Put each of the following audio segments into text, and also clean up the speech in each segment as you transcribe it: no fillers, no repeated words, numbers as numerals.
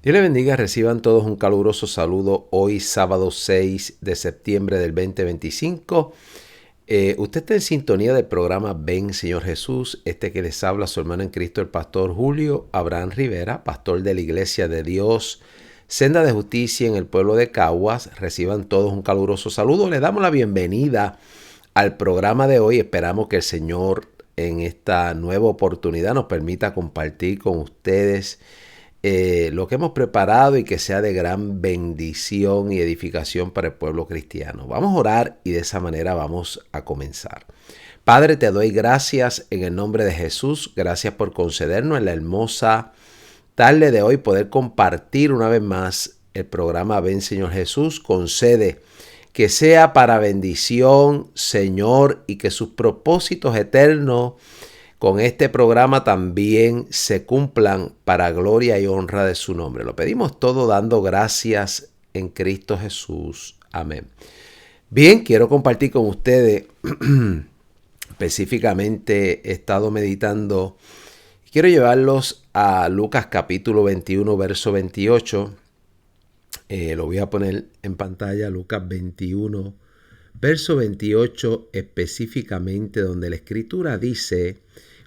Dios les bendiga, reciban todos un caluroso saludo hoy sábado 6 de septiembre del 2025. Usted está en sintonía del programa Ven Señor Jesús, que les habla su hermano en Cristo, el pastor Julio Abraham Rivera, pastor de la Iglesia de Dios, Senda de Justicia en el pueblo de Caguas. Reciban todos un caluroso saludo. Les damos la bienvenida al programa de hoy. Esperamos que el Señor en esta nueva oportunidad nos permita compartir con ustedes lo que hemos preparado y que sea de gran bendición y edificación para el pueblo cristiano. Vamos a orar y de esa manera vamos a comenzar. Padre, te doy gracias en el nombre de Jesús. Gracias por concedernos en la hermosa tarde de hoy poder compartir una vez más el programa Ven Señor Jesús. Concede que sea para bendición, Señor, y que sus propósitos eternos con este programa también se cumplan para gloria y honra de su nombre. Lo pedimos todo dando gracias en Cristo Jesús. Amén. Bien, quiero compartir con ustedes, específicamente he estado meditando, quiero llevarlos a Lucas capítulo 21, verso 28. Lo voy a poner en pantalla, Lucas 21, verso 28 específicamente, donde la Escritura dice: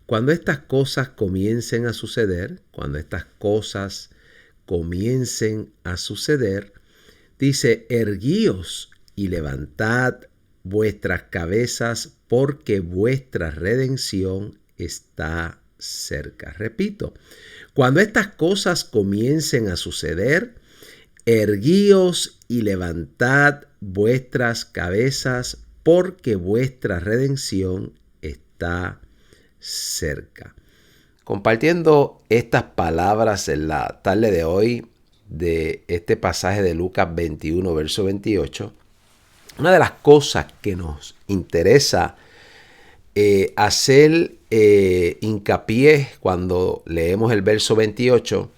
cuando estas cosas comiencen a suceder, dice, erguíos y levantad vuestras cabezas, porque vuestra redención está cerca. Repito, cuando estas cosas comiencen a suceder, erguíos y levantad vuestras cabezas, porque vuestra redención está cerca. Compartiendo estas palabras en la tarde de hoy de este pasaje de Lucas 21, verso 28, una de las cosas que nos interesa hacer hincapié cuando leemos el verso 28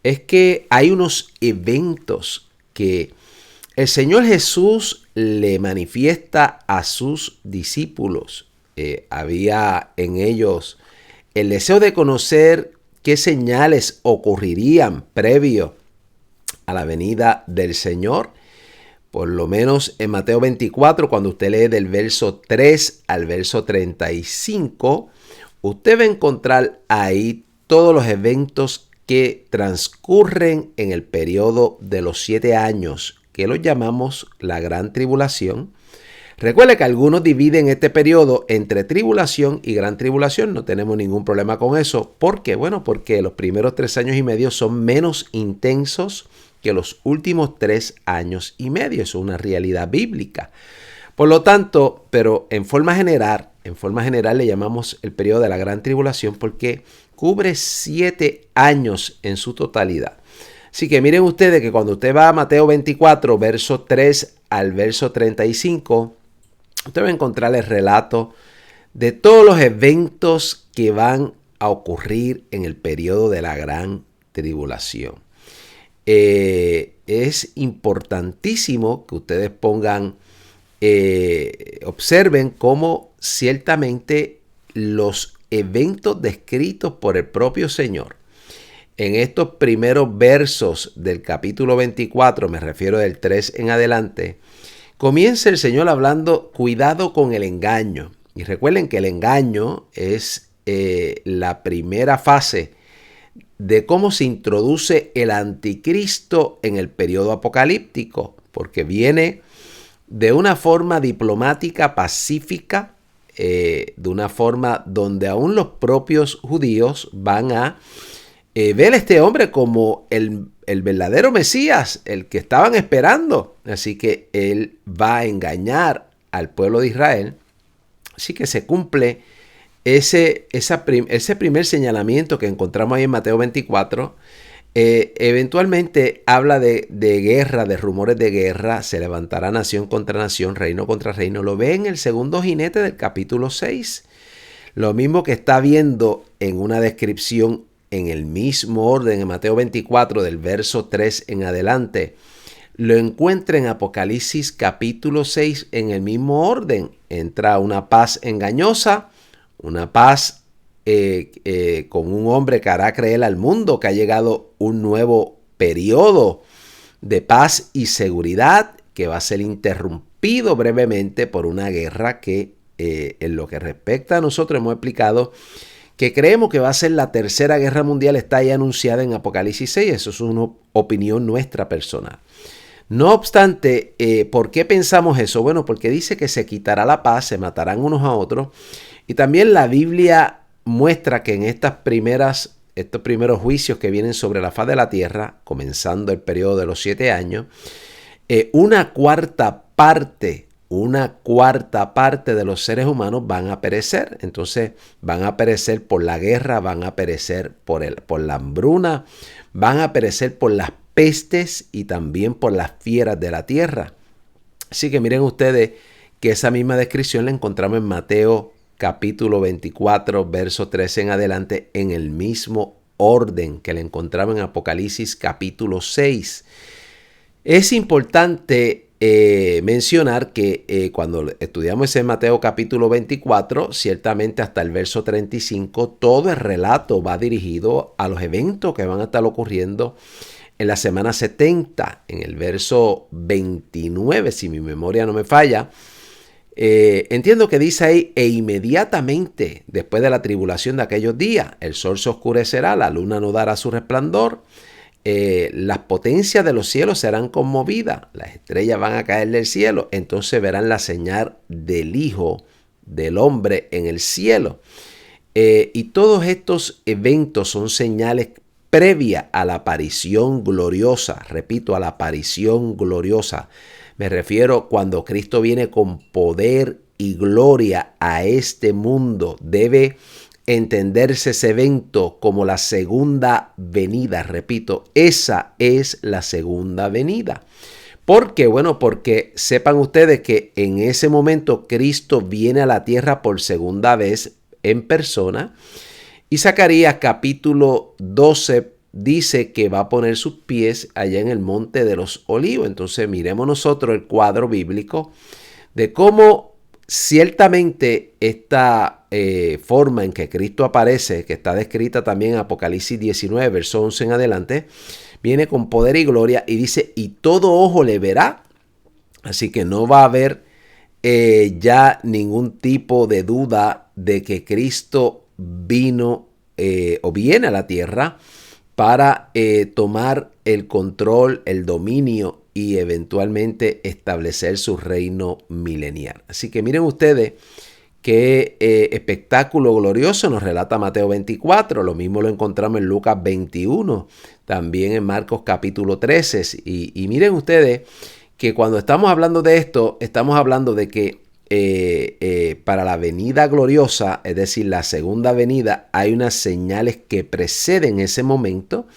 es que hay unos eventos que el Señor Jesús le manifiesta a sus discípulos. Había en ellos el deseo de conocer qué señales ocurrirían previo a la venida del Señor. Por lo menos en Mateo 24, cuando usted lee del verso 3 al verso 35, usted va a encontrar ahí todos los eventos que transcurren en el periodo de los 7 años, que los llamamos la Gran Tribulación. Recuerde que algunos dividen este periodo entre tribulación y gran tribulación. No tenemos ningún problema con eso. ¿Por qué? Bueno, porque los primeros 3 años y medio son menos intensos que los últimos 3 años y medio. Eso es una realidad bíblica. Por lo tanto, pero en forma general le llamamos el periodo de la gran tribulación porque cubre 7 años en su totalidad. Así que miren ustedes que cuando usted va a Mateo 24, verso 3 al verso 35, usted va a encontrar el relato de todos los eventos que van a ocurrir en el periodo de la gran tribulación. Es importantísimo que ustedes observen cómo ciertamente los eventos descritos por el propio Señor en estos primeros versos del capítulo 24, me refiero del 3 en adelante, comienza el Señor hablando, cuidado con el engaño. Y recuerden que el engaño es la primera fase de cómo se introduce el anticristo en el periodo apocalíptico, porque viene de una forma diplomática, pacífica, de una forma donde aún los propios judíos van a ver a este hombre como el verdadero Mesías, el que estaban esperando. Así que él va a engañar al pueblo de Israel. Así que se cumple ese primer señalamiento que encontramos ahí en Mateo 24. Eventualmente habla de guerra, de rumores de guerra. Se levantará nación contra nación, reino contra reino. Lo ve en el segundo jinete del capítulo 6. Lo mismo que está viendo en una descripción en el mismo orden en Mateo 24 del verso 3 en adelante, lo encuentra en Apocalipsis capítulo 6 en el mismo orden. Entra una paz engañosa, una paz con un hombre que hará creer al mundo que ha llegado un nuevo periodo de paz y seguridad que va a ser interrumpido brevemente por una guerra que en lo que respecta a nosotros hemos explicado que creemos que va a ser la tercera guerra mundial, está ahí anunciada en Apocalipsis 6. Eso es una opinión nuestra personal. No obstante, ¿por qué pensamos eso? Bueno, porque dice que se quitará la paz, se matarán unos a otros. Y también la Biblia muestra que en estos primeros juicios que vienen sobre la faz de la tierra, comenzando el periodo de los 7 años, una cuarta parte de los seres humanos van a perecer. Entonces van a perecer por la guerra, van a perecer por la hambruna, van a perecer por las pestes y también por las fieras de la tierra. Así que miren ustedes que esa misma descripción la encontramos en Mateo capítulo 24, verso 13 en adelante, en el mismo orden que la encontramos en Apocalipsis capítulo 6. Es importante mencionar que cuando estudiamos ese Mateo capítulo 24, ciertamente hasta el verso 35, todo el relato va dirigido a los eventos que van a estar ocurriendo en la semana 70. En el verso 29, si mi memoria no me falla, entiendo que dice ahí: e inmediatamente después de la tribulación de aquellos días, el sol se oscurecerá, la luna no dará su resplandor, las potencias de los cielos serán conmovidas, las estrellas van a caer del cielo, entonces verán la señal del Hijo del Hombre en el cielo. Y todos estos eventos son señales previas a la aparición gloriosa. Repito, a la aparición gloriosa. Me refiero cuando Cristo viene con poder y gloria a este mundo. Debe entenderse ese evento como la segunda venida. Repito, esa es la segunda venida. ¿Por qué? Bueno, porque sepan ustedes que en ese momento Cristo viene a la tierra por segunda vez en persona. Y Zacarías capítulo 12 dice que va a poner sus pies allá en el monte de los olivos. Entonces miremos nosotros el cuadro bíblico de cómo ciertamente esta forma en que Cristo aparece, que está descrita también en Apocalipsis 19, verso 11 en adelante, viene con poder y gloria y dice: y todo ojo le verá. Así que no va a haber ya ningún tipo de duda de que Cristo vino o viene a la tierra para tomar el control, el dominio y eventualmente establecer su reino milenial. Así que miren ustedes qué espectáculo glorioso nos relata Mateo 24. Lo mismo lo encontramos en Lucas 21, también en Marcos capítulo 13. Y miren ustedes que cuando estamos hablando de esto, estamos hablando de que para la venida gloriosa, es decir, la segunda venida, hay unas señales que preceden ese momento.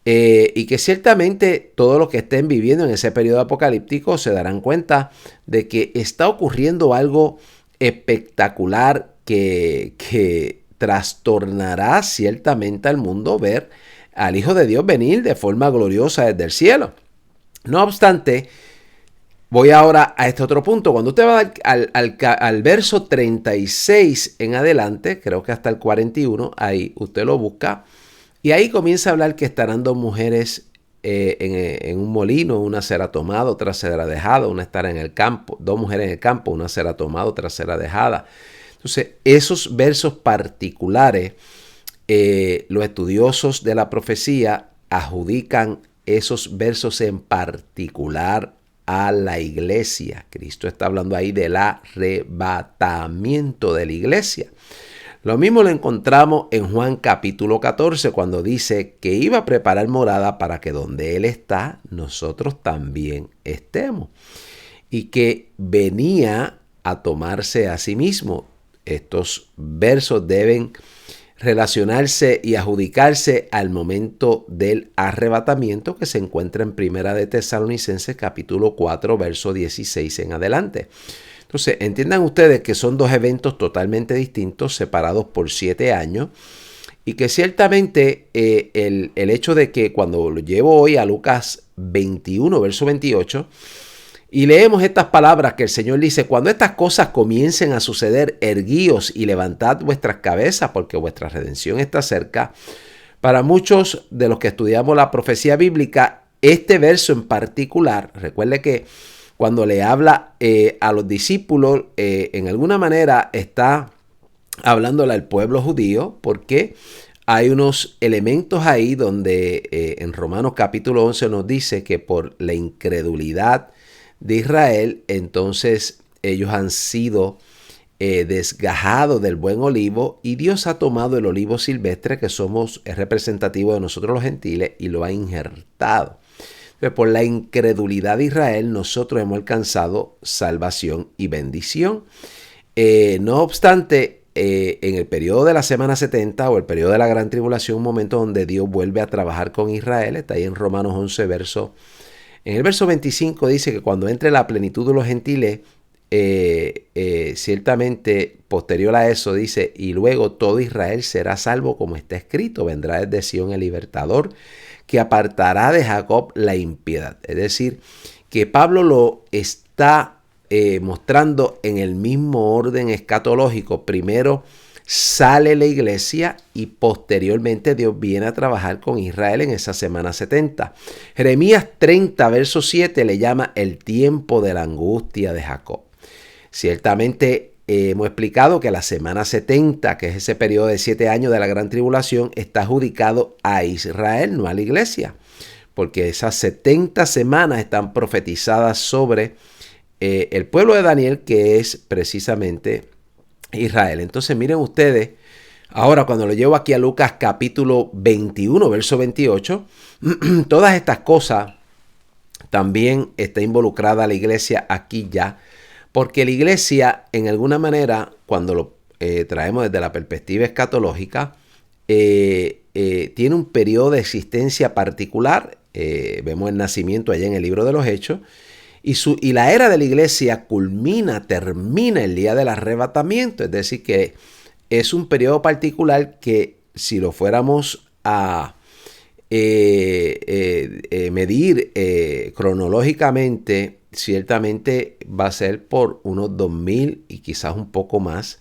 Y que ciertamente todos los que estén viviendo en ese periodo apocalíptico se darán cuenta de que está ocurriendo algo espectacular que trastornará ciertamente al mundo ver al Hijo de Dios venir de forma gloriosa desde el cielo. No obstante, voy ahora a este otro punto. Cuando usted va al verso 36 en adelante, creo que hasta el 41, ahí usted lo busca. Y ahí comienza a hablar que estarán dos mujeres en un molino, una será tomada, otra será dejada, una estará en el campo, dos mujeres en el campo, una será tomada, otra será dejada. Entonces, esos versos particulares, los estudiosos de la profecía adjudican esos versos en particular a la iglesia. Cristo está hablando ahí del arrebatamiento de la iglesia. Lo mismo lo encontramos en Juan capítulo 14, cuando dice que iba a preparar morada para que donde Él está, nosotros también estemos. Y que venía a tomarse a sí mismo. Estos versos deben relacionarse y adjudicarse al momento del arrebatamiento que se encuentra en Primera de Tesalonicenses capítulo 4, verso 16 en adelante. Entonces, entiendan ustedes que son dos eventos totalmente distintos, separados por 7 años, y que ciertamente el hecho de que cuando lo llevo hoy a Lucas 21, verso 28, y leemos estas palabras que el Señor dice: cuando estas cosas comiencen a suceder, erguíos y levantad vuestras cabezas, porque vuestra redención está cerca. Para muchos de los que estudiamos la profecía bíblica, este verso en particular, recuerde que cuando le habla a los discípulos, en alguna manera está hablándole al pueblo judío, porque hay unos elementos ahí donde en Romanos capítulo 11 nos dice que por la incredulidad de Israel, entonces ellos han sido desgajados del buen olivo, y Dios ha tomado el olivo silvestre, que es representativo de nosotros los gentiles, y lo ha injertado. Entonces, por la incredulidad de Israel, nosotros hemos alcanzado salvación y bendición. No obstante, en el periodo de la semana 70 o el periodo de la gran tribulación, un momento donde Dios vuelve a trabajar con Israel, está ahí en Romanos 11, en el verso 25 dice que cuando entre la plenitud de los gentiles, ciertamente posterior a eso dice, y luego todo Israel será salvo, como está escrito, vendrá desde Sión el libertador, que apartará de Jacob la impiedad. Es decir, que Pablo lo está mostrando en el mismo orden escatológico. Primero sale la iglesia y posteriormente Dios viene a trabajar con Israel en esa semana 70. Jeremías 30, verso 7 le llama el tiempo de la angustia de Jacob. Ciertamente hemos explicado que la semana 70, que es ese periodo de 7 años de la gran tribulación, está adjudicado a Israel, no a la iglesia, porque esas 70 semanas están profetizadas sobre el pueblo de Daniel, que es precisamente Israel. Entonces miren ustedes, ahora cuando lo llevo aquí a Lucas capítulo 21, verso 28, todas estas cosas también está involucrada la iglesia aquí ya, porque la iglesia en alguna manera, cuando lo traemos desde la perspectiva escatológica, tiene un periodo de existencia particular. Vemos el nacimiento allá en el libro de los Hechos, y la era de la iglesia termina el día del arrebatamiento. Es decir, que es un periodo particular que, si lo fuéramos a medir cronológicamente, ciertamente va a ser por unos 2000 y quizás un poco más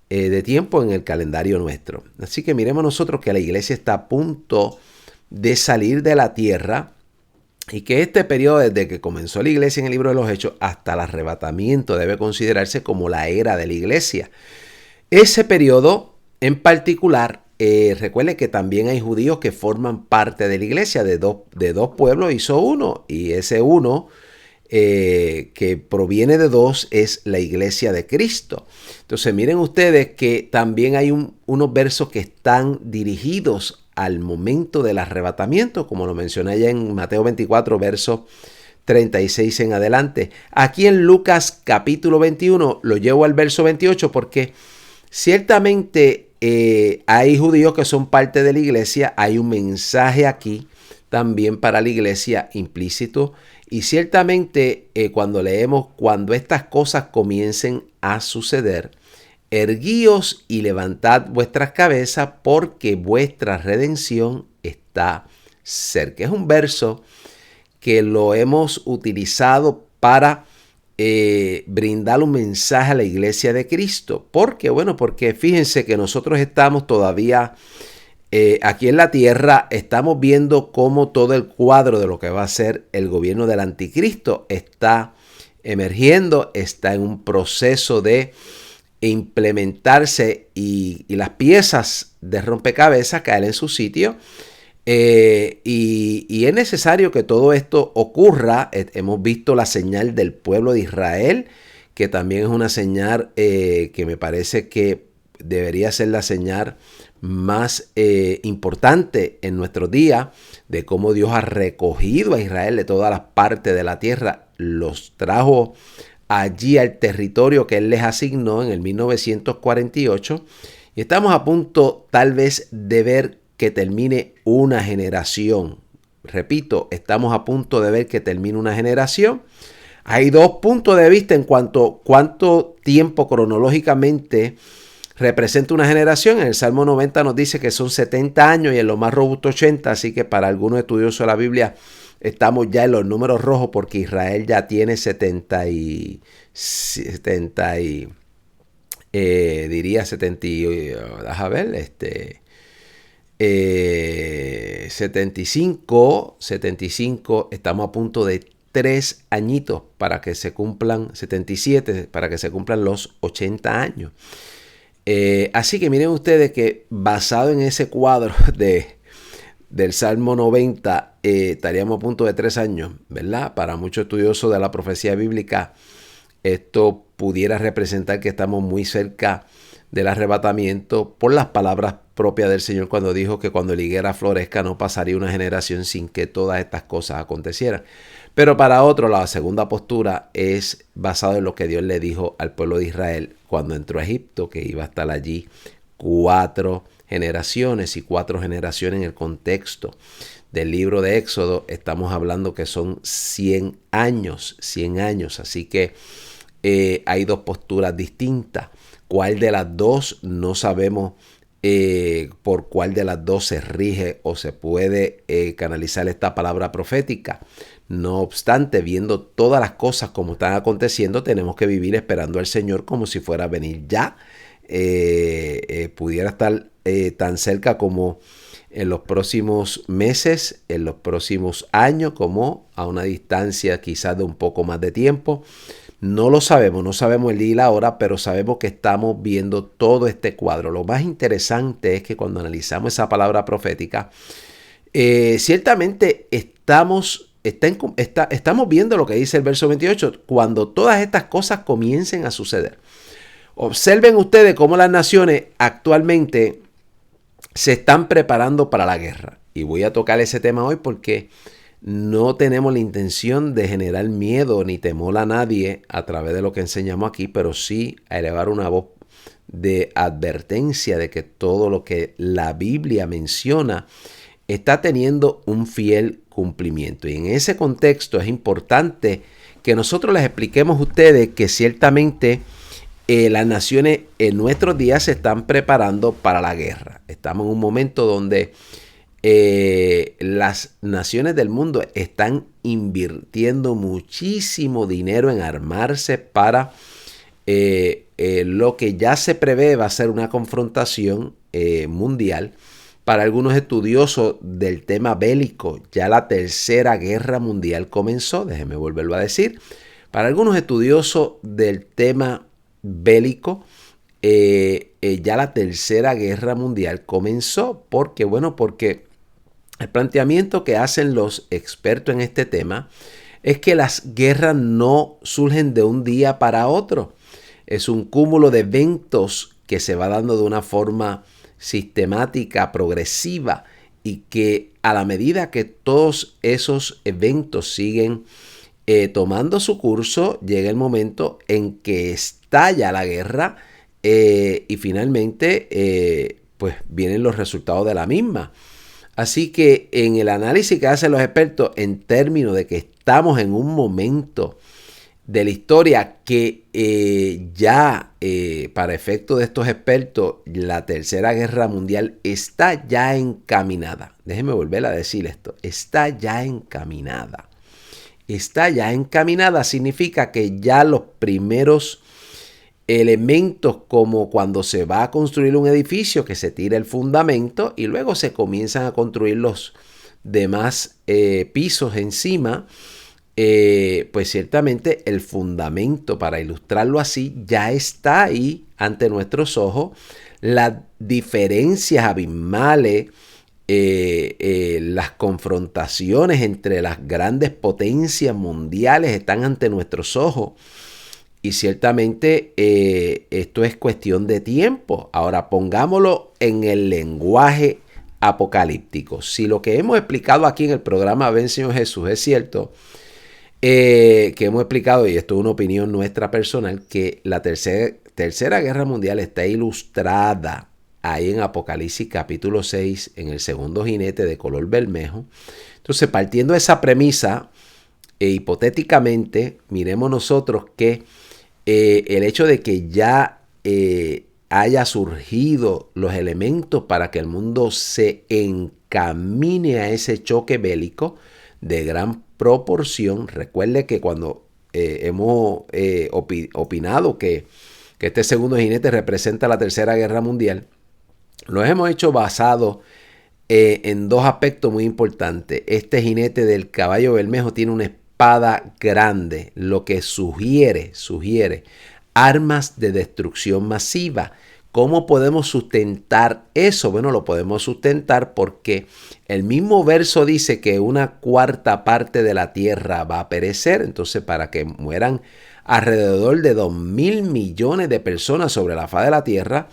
de tiempo en el calendario nuestro. Así que miremos nosotros que la iglesia está a punto de salir de la tierra, y que este periodo, desde que comenzó la iglesia en el libro de los Hechos hasta el arrebatamiento, debe considerarse como la era de la iglesia. Ese periodo en particular, recuerde que también hay judíos que forman parte de la iglesia. De dos pueblos hizo uno, y ese uno que proviene de dos es la iglesia de Cristo. Entonces miren ustedes que también hay unos versos que están dirigidos al momento del arrebatamiento, como lo mencioné ya en Mateo 24, verso 36 en adelante. Aquí en Lucas capítulo 21 lo llevo al verso 28 porque ciertamente hay judíos que son parte de la iglesia. Hay un mensaje aquí también para la iglesia implícito, y ciertamente cuando leemos, cuando estas cosas comiencen a suceder, erguíos y levantad vuestras cabezas, porque vuestra redención está cerca. Es un verso que lo hemos utilizado para brindar un mensaje a la iglesia de Cristo. ¿Por qué? Bueno, porque fíjense que nosotros estamos todavía aquí en la tierra, estamos viendo cómo todo el cuadro de lo que va a ser el gobierno del anticristo está emergiendo, está en un proceso de implementarse, y las piezas de rompecabezas caen en su sitio, y es necesario que todo esto ocurra. Hemos visto la señal del pueblo de Israel, que también es una señal que me parece que debería ser la señal más importante en nuestros días, de cómo Dios ha recogido a Israel de todas las partes de la tierra, los trajo allí al territorio que Él les asignó en el 1948, y estamos a punto tal vez de ver que termine una generación. Repito, estamos a punto de ver que termine una generación. Hay dos puntos de vista en cuanto a cuánto tiempo cronológicamente representa una generación. En el Salmo 90 nos dice que son 70 años y en lo más robusto 80, así que para algunos estudiosos de la Biblia estamos ya en los números rojos, porque Israel ya tiene 70 y diría 70 y, déjame ver, 75, estamos a punto de 3 añitos para que se cumplan, 77, para que se cumplan los 80 años. Así que miren ustedes que basado en ese cuadro del Salmo 90, estaríamos a punto de 3 años, ¿verdad? Para muchos estudiosos de la profecía bíblica, esto pudiera representar que estamos muy cerca del arrebatamiento por las palabras propias del Señor cuando dijo que cuando la higuera florezca no pasaría una generación sin que todas estas cosas acontecieran. Pero para otro, la segunda postura es basado en lo que Dios le dijo al pueblo de Israel cuando entró a Egipto, que iba a estar allí 4 generaciones, y 4 generaciones en el contexto del libro de Éxodo estamos hablando que son 100 años, así que hay 2 posturas distintas. ¿Cuál de las dos? No sabemos por cuál de las dos se rige o se puede canalizar esta palabra profética. No obstante, viendo todas las cosas como están aconteciendo, tenemos que vivir esperando al Señor como si fuera a venir ya. Pudiera estar tan cerca como en los próximos meses, en los próximos años, como a una distancia quizás de un poco más de tiempo. No lo sabemos, no sabemos el día y la hora, pero sabemos que estamos viendo todo este cuadro. Lo más interesante es que cuando analizamos esa palabra profética, ciertamente estamos viendo lo que dice el verso 28, cuando todas estas cosas comiencen a suceder. Observen ustedes cómo las naciones actualmente se están preparando para la guerra. Y voy a tocar ese tema hoy porque no tenemos la intención de generar miedo ni temor a nadie a través de lo que enseñamos aquí, pero sí a elevar una voz de advertencia de que todo lo que la Biblia menciona está teniendo un fiel cumplimiento. Y en ese contexto es importante que nosotros les expliquemos a ustedes que ciertamente las naciones en nuestros días se están preparando para la guerra. Estamos en un momento donde las naciones del mundo están invirtiendo muchísimo dinero en armarse para lo que ya se prevé va a ser una confrontación mundial. Para algunos estudiosos del tema bélico, ya la tercera guerra mundial comenzó. Déjenme volverlo a decir. Para algunos estudiosos del tema bélico, ya la tercera guerra mundial comenzó. Porque el planteamiento que hacen los expertos en este tema es que las guerras no surgen de un día para otro. Es un cúmulo de eventos que se va dando de una forma sistemática, progresiva, y que a la medida que todos esos eventos siguen tomando su curso, llega el momento en que estalla la guerra y finalmente pues vienen los resultados de la misma. Así que en el análisis que hacen los expertos en términos de que estamos en un momento de la historia que para efecto de estos expertos, la tercera guerra mundial está ya encaminada. Déjenme volver a decir esto. Está ya encaminada. Está ya encaminada significa que ya los primeros elementos, como cuando se va a construir un edificio, que se tira el fundamento y luego se comienzan a construir los demás pisos encima, pues ciertamente el fundamento, para ilustrarlo así, ya está ahí ante nuestros ojos. Las diferencias abismales, las confrontaciones entre las grandes potencias mundiales están ante nuestros ojos. Y ciertamente esto es cuestión de tiempo. Ahora pongámoslo en el lenguaje apocalíptico. Si lo que hemos explicado aquí en el programa Ven Señor Jesús es cierto, que hemos explicado, y esto es una opinión nuestra personal, que la tercera guerra mundial está ilustrada ahí en Apocalipsis capítulo 6, en el segundo jinete de color bermejo. Entonces, partiendo de esa premisa, hipotéticamente, miremos nosotros que el hecho de que ya haya surgido los elementos para que el mundo se encamine a ese choque bélico de gran proporción. Recuerde que cuando hemos opinado que este segundo jinete representa la tercera guerra mundial, lo hemos hecho basado en dos aspectos muy importantes. Este jinete del caballo bermejo tiene una espada grande, lo que sugiere armas de destrucción masiva. ¿Cómo podemos sustentar eso? Bueno, lo podemos sustentar porque el mismo verso dice que una cuarta parte de la tierra va a perecer. Entonces, para que mueran alrededor de 2.000 millones de personas sobre la faz de la tierra,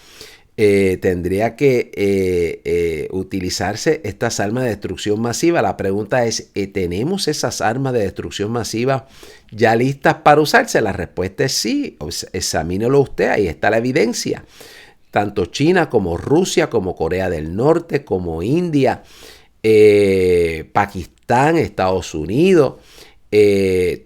tendría que utilizarse estas armas de destrucción masiva. La pregunta es, ¿tenemos esas armas de destrucción masiva ya listas para usarse? La respuesta es sí. Examínelo usted, ahí está la evidencia. Tanto China como Rusia, como Corea del Norte, como India, Pakistán, Estados Unidos,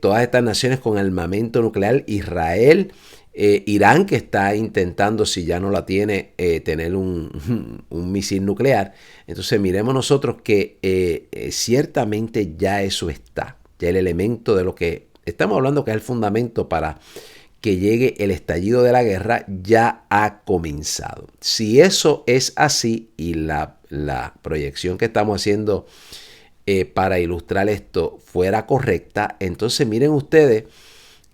todas estas naciones con armamento nuclear, Israel, Irán, que está intentando, si ya no la tiene, tener un misil nuclear. Entonces miremos nosotros que ciertamente ya eso está, ya el elemento de lo que estamos hablando, que es el fundamento para que llegue el estallido de la guerra, ya ha comenzado. Si eso es así y la proyección que estamos haciendo para ilustrar esto fuera correcta, entonces miren ustedes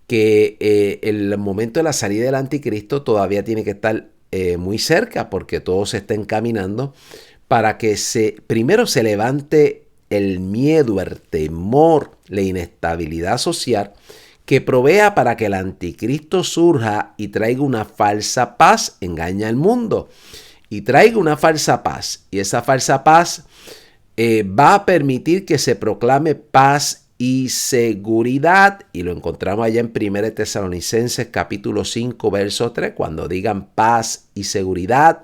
que el momento de la salida del anticristo todavía tiene que estar muy cerca, porque todo se está encaminando para que primero se levante el miedo, el temor, la inestabilidad social, que provea para que el anticristo surja y traiga una falsa paz, engaña al mundo y traiga una falsa paz. Y esa falsa paz va a permitir que se proclame paz y seguridad, y lo encontramos allá en 1 Tesalonicenses capítulo 5 verso 3, cuando digan paz y seguridad,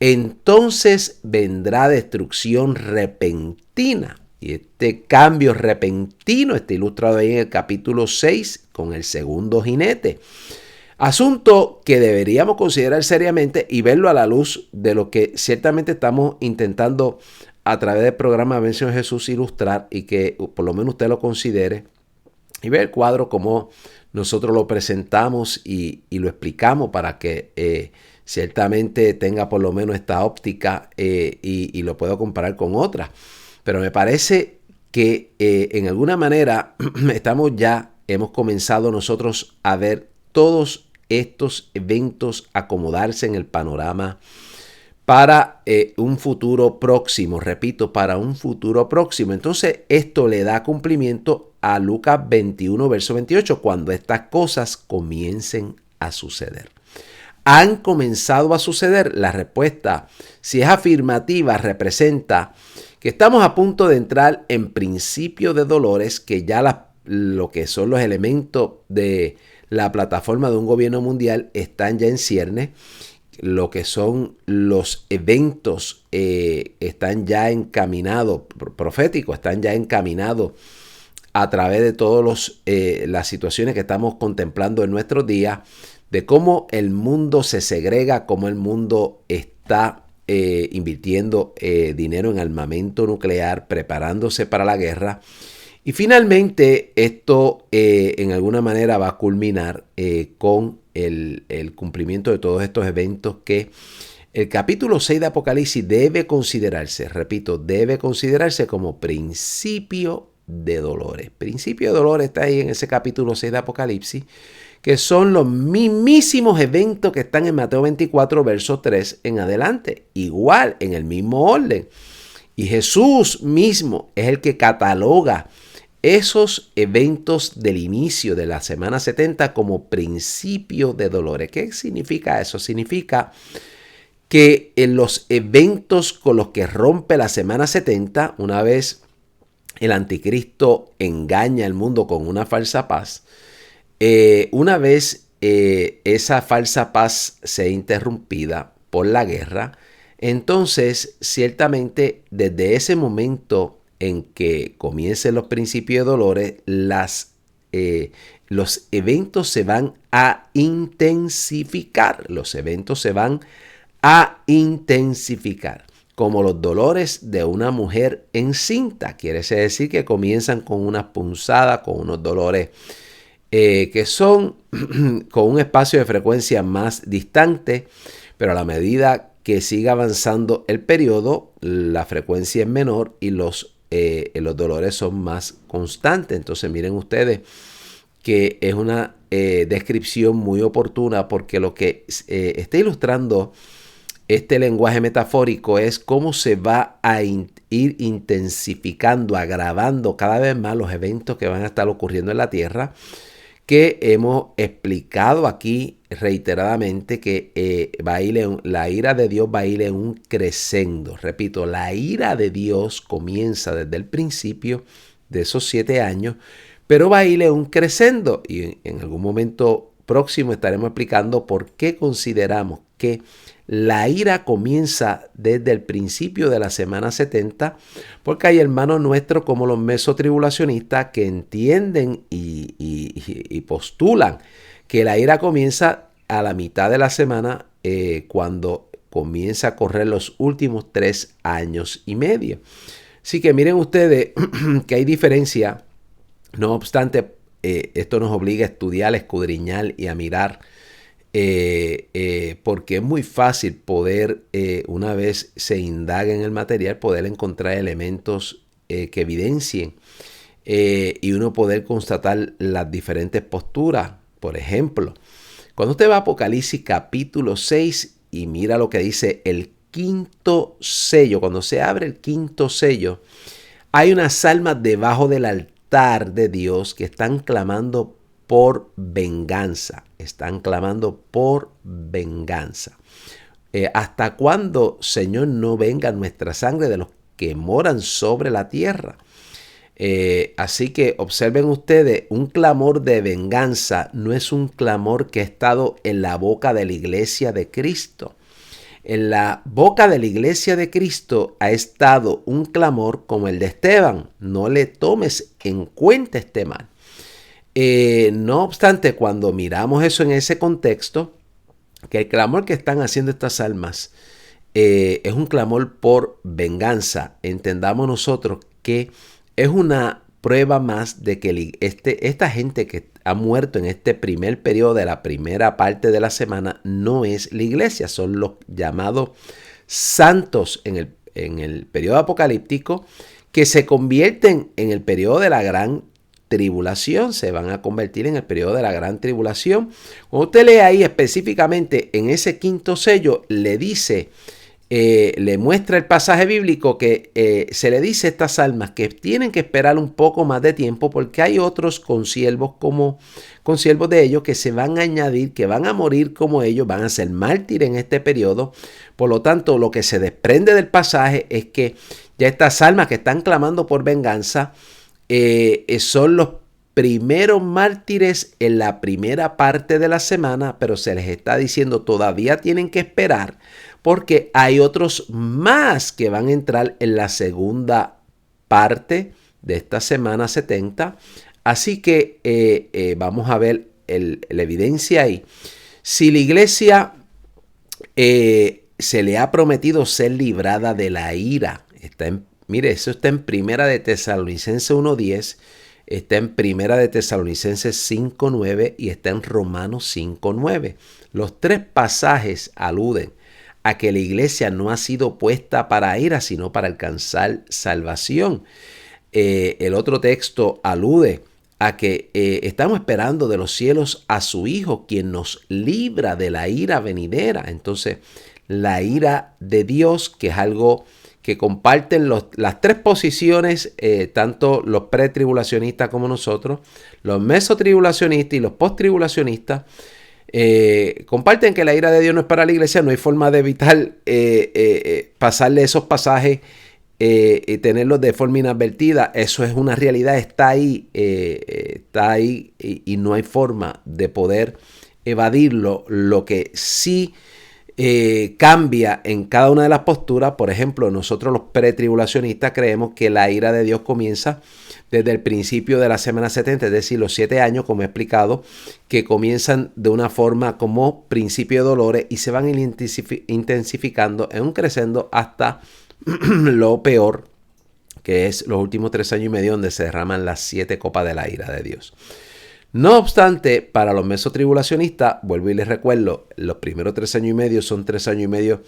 entonces vendrá destrucción repentina. Y este cambio repentino está ilustrado ahí en el capítulo 6 con el segundo jinete. Asunto que deberíamos considerar seriamente y verlo a la luz de lo que ciertamente estamos intentando a través del programa Vención Jesús ilustrar, y que por lo menos usted lo considere y ve el cuadro como nosotros lo presentamos y lo explicamos para que ciertamente tenga por lo menos esta óptica y lo puedo comparar con otras. Pero me parece que en alguna manera hemos comenzado nosotros a ver todos estos eventos acomodarse en el panorama para un futuro próximo, repito, para un futuro próximo. Entonces esto le da cumplimiento a Lucas 21, verso 28, cuando estas cosas comiencen a suceder. ¿Han comenzado a suceder? La respuesta, si es afirmativa, representa que estamos a punto de entrar en principio de dolores, que ya lo que son los elementos de la plataforma de un gobierno mundial están ya en ciernes. Lo que son los eventos están ya encaminados, proféticos, están ya encaminados a través de todas las situaciones que estamos contemplando en nuestros días, de cómo el mundo se segrega, cómo el mundo está invirtiendo dinero en armamento nuclear, preparándose para la guerra. Y finalmente esto en alguna manera va a culminar con el cumplimiento de todos estos eventos que el capítulo 6 de Apocalipsis debe considerarse, repito, debe considerarse como principio de dolores. Principio de dolores está ahí en ese capítulo 6 de Apocalipsis, que son los mismísimos eventos que están en Mateo 24, verso 3 en adelante, igual en el mismo orden. Y Jesús mismo es el que cataloga esos eventos del inicio de la semana 70 como principio de dolores. ¿Qué significa eso? Significa que en los eventos con los que rompe la semana 70, una vez el anticristo engaña al mundo con una falsa paz, una vez esa falsa paz sea interrumpida por la guerra, entonces ciertamente desde ese momento en que comiencen los principios de dolores, los eventos se van a intensificar. Los eventos se van a intensificar, como los dolores de una mujer encinta. Quiere decir que comienzan con unas punzadas, con unos dolores que son con un espacio de frecuencia más distante, pero a la medida que siga avanzando el periodo, la frecuencia es menor y los dolores son más constantes. Entonces miren ustedes que es una descripción muy oportuna, porque lo que está ilustrando este lenguaje metafórico es cómo se va a ir intensificando, agravando cada vez más los eventos que van a estar ocurriendo en la tierra, que hemos explicado aquí reiteradamente que la ira de Dios va a ir en un crescendo. Repito, la ira de Dios comienza desde el principio de esos 7 años, pero va a ir en un crescendo, y en algún momento próximo estaremos explicando por qué consideramos que la ira comienza desde el principio de la semana 70, porque hay hermanos nuestros como los mesotribulacionistas que entienden y postulan que la ira comienza a la mitad de la semana, cuando comienza a correr los últimos 3 años y medio. Así que miren ustedes que hay diferencia. No obstante, esto nos obliga a estudiar, a escudriñar y a mirar, porque es muy fácil poder, una vez se indaga en el material, poder encontrar elementos que evidencien, y uno poder constatar las diferentes posturas. Por ejemplo, cuando usted va a Apocalipsis capítulo 6 y mira lo que dice el quinto sello, cuando se abre el quinto sello, hay unas almas debajo del altar de Dios que están clamando por venganza. Están clamando por venganza. ¿Hasta cuándo, Señor, no venga nuestra sangre de los que moran sobre la tierra? Así que observen ustedes, un clamor de venganza no es un clamor que ha estado en la boca de la iglesia de Cristo. En la boca de la iglesia de Cristo ha estado un clamor como el de Esteban: no le tomes en cuenta este mal. No obstante, cuando miramos eso en ese contexto, que el clamor que están haciendo estas almas es un clamor por venganza, entendamos nosotros que es una prueba más de que esta gente que ha muerto en este primer periodo de la primera parte de la semana no es la iglesia, son los llamados santos en el periodo apocalíptico, que se convierten en el periodo de la gran tribulación, se van a convertir en el periodo de la gran tribulación. Cuando usted lee ahí específicamente en ese quinto sello, le dice, le muestra el pasaje bíblico que se le dice a estas almas que tienen que esperar un poco más de tiempo, porque hay otros consiervos de ellos que se van a añadir, que van a morir como ellos, van a ser mártires en este periodo. Por lo tanto, lo que se desprende del pasaje es que ya estas almas que están clamando por venganza son los primeros mártires en la primera parte de la semana, pero se les está diciendo todavía tienen que esperar, porque hay otros más que van a entrar en la segunda parte de esta semana 70. Así que vamos a ver la evidencia ahí. Si la iglesia se le ha prometido ser librada de la ira, mire, eso está en Primera de Tesalonicenses 1:10, está en Primera de Tesalonicenses 5:9 y está en Romanos 5:9. Los 3 pasajes aluden a que la iglesia no ha sido puesta para ira, sino para alcanzar salvación. El otro texto alude a que estamos esperando de los cielos a su Hijo, quien nos libra de la ira venidera. Entonces, la ira de Dios, que es algo que comparten las 3 posiciones, tanto los pretribulacionistas como nosotros, los mesotribulacionistas y los posttribulacionistas, comparten que la ira de Dios no es para la iglesia. No hay forma de evitar pasarle esos pasajes y tenerlos de forma inadvertida. Eso es una realidad, está ahí y no hay forma de poder evadirlo. Lo que sí cambia en cada una de las posturas, por ejemplo, nosotros los pretribulacionistas creemos que la ira de Dios comienza desde el principio de la semana 70, es decir, los 7 años, como he explicado, que comienzan de una forma como principio de dolores y se van intensificando en un crescendo hasta lo peor, que es los últimos 3 años y medio, donde se derraman las 7 copas de la ira de Dios. No obstante, para los mesotribulacionistas, vuelvo y les recuerdo, los primeros 3 años y medio son 3 años y medio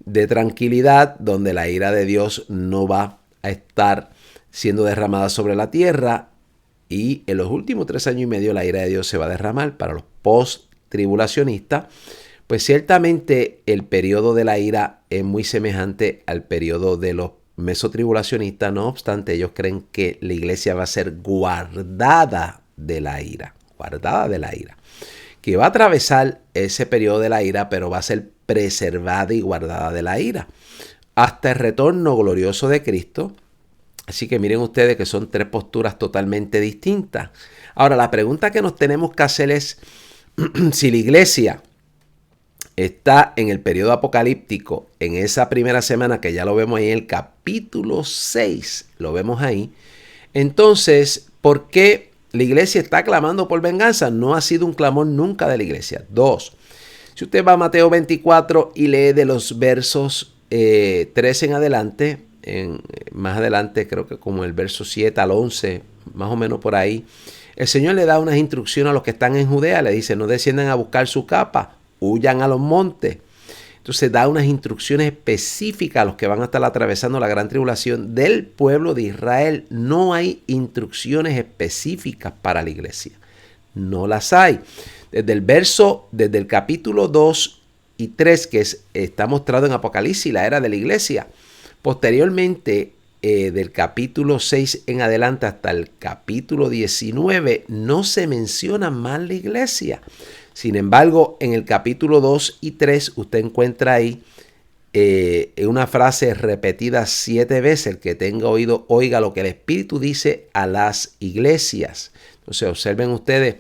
de tranquilidad, donde la ira de Dios no va a estar siendo derramada sobre la tierra, y en los últimos 3 años y medio la ira de Dios se va a derramar. Para los post-tribulacionistas, pues ciertamente el periodo de la ira es muy semejante al periodo de los mesotribulacionistas. No obstante, ellos creen que la iglesia va a ser guardada de la ira, que va a atravesar ese periodo de la ira, pero va a ser preservada y guardada de la ira hasta el retorno glorioso de Cristo. Así que miren ustedes que son 3 posturas totalmente distintas. Ahora, la pregunta que nos tenemos que hacer es si la iglesia está en el periodo apocalíptico, en esa primera semana, que ya lo vemos ahí en el capítulo 6, lo vemos ahí. Entonces, ¿por qué la iglesia está clamando por venganza? No ha sido un clamor nunca de la iglesia. 2, si usted va a Mateo 24 y lee de los versos 13 en adelante, más adelante creo que como el verso 7 al 11, más o menos por ahí, el Señor le da unas instrucciones a los que están en Judea. Le dice: no desciendan a buscar su capa, huyan a los montes. Entonces da unas instrucciones específicas a los que van a estar atravesando la gran tribulación del pueblo de Israel. No hay instrucciones específicas para la iglesia. No las hay. Desde el capítulo 2 y 3, que está mostrado en Apocalipsis, la era de la iglesia. Posteriormente, del capítulo 6 en adelante hasta el capítulo 19, no se menciona más la iglesia. Sin embargo, en el capítulo 2 y 3, usted encuentra ahí una frase repetida 7 veces: el que tenga oído, oiga lo que el Espíritu dice a las iglesias. Entonces, observen ustedes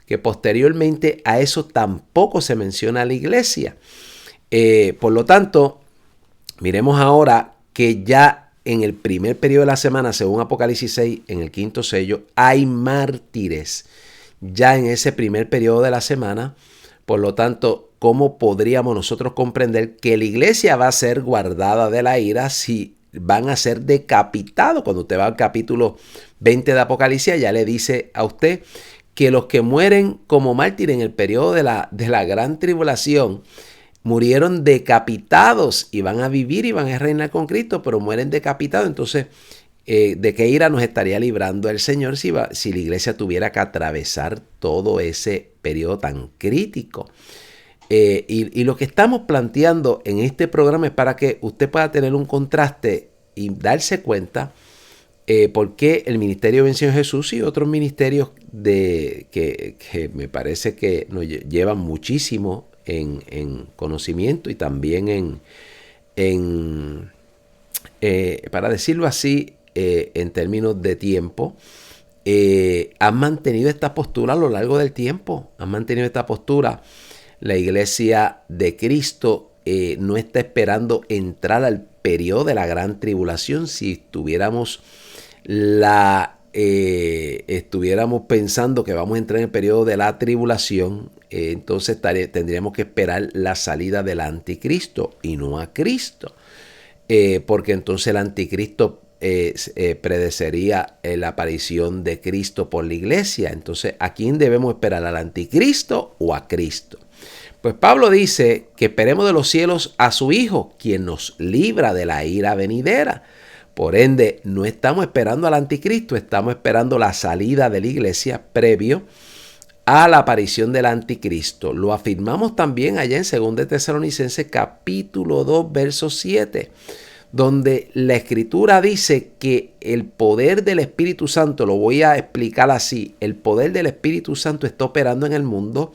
que posteriormente a eso tampoco se menciona la iglesia. Por lo tanto, miremos ahora que ya en el primer periodo de la semana, según Apocalipsis 6, en el 5º sello, hay mártires ya en ese primer periodo de la semana. Por lo tanto, ¿cómo podríamos nosotros comprender que la iglesia va a ser guardada de la ira si van a ser decapitados? Cuando usted va al capítulo 20 de Apocalipsis, ya le dice a usted que los que mueren como mártires en el periodo de la gran tribulación murieron decapitados y van a vivir y van a reinar con Cristo, pero mueren decapitados. Entonces, ¿de qué ira nos estaría librando el Señor si la iglesia tuviera que atravesar todo ese periodo tan crítico? Y lo que estamos planteando en este programa es para que usted pueda tener un contraste y darse cuenta por qué el ministerio de Venció Jesús y otros ministerios que me parece que nos llevan muchísimo en conocimiento y también para decirlo así, en términos de tiempo, han mantenido esta postura a lo largo del tiempo. Han mantenido esta postura. La iglesia de Cristo no está esperando entrar al periodo de la gran tribulación. Si estuviéramos pensando que vamos a entrar en el periodo de la tribulación, entonces tendríamos que esperar la salida del anticristo y no a Cristo, porque entonces el anticristo predecería la aparición de Cristo por la iglesia. Entonces, ¿a quién debemos esperar? ¿Al anticristo o a Cristo? Pues Pablo dice que esperemos de los cielos a su Hijo, quien nos libra de la ira venidera. Por ende, no estamos esperando al anticristo, estamos esperando la salida de la iglesia previo a la aparición del anticristo. Lo afirmamos también allá en 2 Tesalonicenses capítulo 2, verso 7, donde la escritura dice que el poder del Espíritu Santo, lo voy a explicar así, el poder del Espíritu Santo está operando en el mundo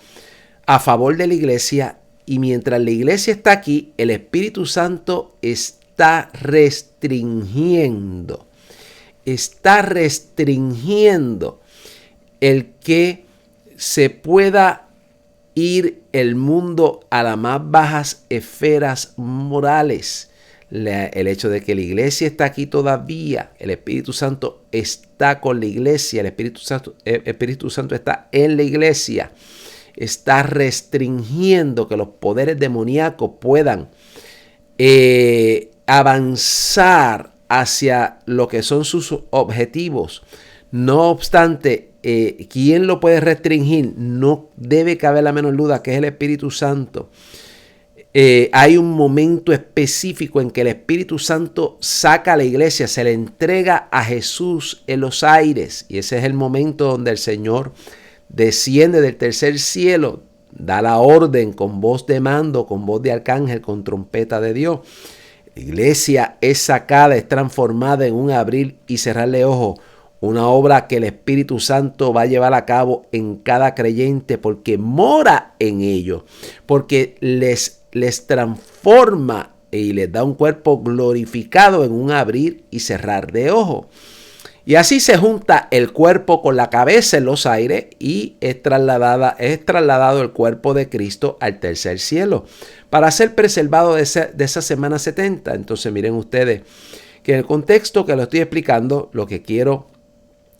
a favor de la iglesia, y mientras la iglesia está aquí, el Espíritu Santo está restringiendo el que se pueda ir el mundo a las más bajas esferas morales. El hecho de que la iglesia está aquí todavía, el Espíritu Santo está con la iglesia, el Espíritu Santo está en la iglesia, está restringiendo que los poderes demoníacos puedan avanzar hacia lo que son sus objetivos. No obstante, ¿quién lo puede restringir? No debe caber la menor duda que es el Espíritu Santo. hay un momento específico en que el Espíritu Santo saca a la iglesia, se le entrega a Jesús en los aires. Y ese es el momento donde el Señor desciende del tercer cielo, da la orden con voz de mando, con voz de arcángel, con trompeta de Dios. La iglesia es sacada, es transformada en un abrir y cerrarle ojos. Una obra que el Espíritu Santo va a llevar a cabo en cada creyente porque mora en ellos, porque les transforma y les da un cuerpo glorificado en un abrir y cerrar de ojos. Y así se junta el cuerpo con la cabeza en los aires y es trasladado el cuerpo de Cristo al tercer cielo para ser preservado de esa semana 70. Entonces miren ustedes que en el contexto que lo estoy explicando, lo que quiero